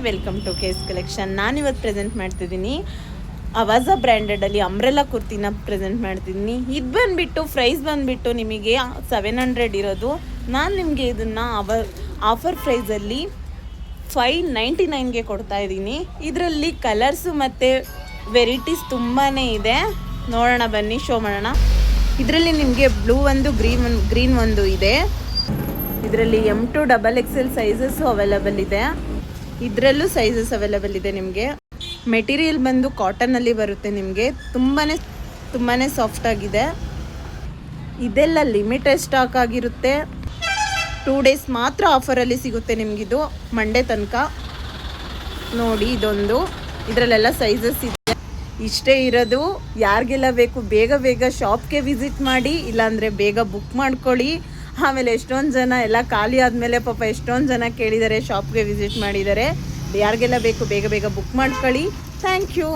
Welcome to case collection. ನಾನಿವತ್ತು present ಮಾಡ್ತಿದ್ದೀನಿ ಅವಾಜಾ ಬ್ರ್ಯಾಂಡೆಡಲ್ಲಿ ಅಂಬ್ರೆಲಾ ಕುರ್ತಿನ ಪ್ರೆಸೆಂಟ್ ಮಾಡ್ತಿದ್ದೀನಿ. ಇದು ಬಂದುಬಿಟ್ಟು ಪ್ರೈಸ್ ಬಂದುಬಿಟ್ಟು ನಿಮಗೆ 700 ಇರೋದು. ನಾನು ನಿಮಗೆ ಇದನ್ನು ಆಫರ್ ಪ್ರೈಸಲ್ಲಿ 599ಗೆ ಕೊಡ್ತಾ ಇದ್ದೀನಿ. ಇದರಲ್ಲಿ ಕಲರ್ಸು ಮತ್ತು ವೆರೈಟೀಸ್ ತುಂಬಾ ಇದೆ. ನೋಡೋಣ ಬನ್ನಿ, ಶೋ ಮಾಡೋಣ. ಇದರಲ್ಲಿ ನಿಮಗೆ ಬ್ಲೂ ಒಂದು, ಗ್ರೀನ್ ಒಂದು ಇದೆ. ಇದರಲ್ಲಿ M2 XXL ಸೈಜಸ್ಸು ಅವೈಲಬಲ್ ಇದೆ. ಇದರಲ್ಲೂ ಸೈಜಸ್ ಅವೈಲಬಲ್ ಇದೆ. ನಿಮಗೆ ಮೆಟೀರಿಯಲ್ ಬಂದು ಕಾಟನಲ್ಲಿ ಬರುತ್ತೆ. ನಿಮಗೆ ತುಂಬಾ ಸಾಫ್ಟ್ ಆಗಿದೆ. ಇದೆಲ್ಲ ಲಿಮಿಟೆಡ್ ಸ್ಟಾಕ್ ಆಗಿರುತ್ತೆ. 2 ಡೇಸ್ ಮಾತ್ರ ಆಫರಲ್ಲಿ ಸಿಗುತ್ತೆ ನಿಮಗಿದು, ಮಂಡೇ ತನಕ. ನೋಡಿ ಇದೊಂದು, ಇದರಲ್ಲೆಲ್ಲ ಸೈಜಸ್ ಇದೆ. ಇಷ್ಟೇ ಇರೋದು. ಯಾರಿಗೆಲ್ಲ ಬೇಕು ಬೇಗ ಶಾಪ್ಗೆ ವಿಸಿಟ್ ಮಾಡಿ, ಇಲ್ಲಾಂದರೆ ಬೇಗ ಬುಕ್ ಮಾಡ್ಕೊಳ್ಳಿ. ಆಮೇಲೆ ಎಷ್ಟೊಂದು ಜನ ಎಲ್ಲ ಖಾಲಿ ಆದಮೇಲೆ ಪಾಪ ಎಷ್ಟೊಂದು ಜನ ಕೇಳಿದ್ದಾರೆ, ಶಾಪ್ಗೆ ವಿಸಿಟ್ ಮಾಡಿದ್ದಾರೆ. ಯಾರಿಗೆಲ್ಲ ಬೇಕು ಬೇಗ ಬುಕ್ ಮಾಡ್ಕೊಳ್ಳಿ. Thank you.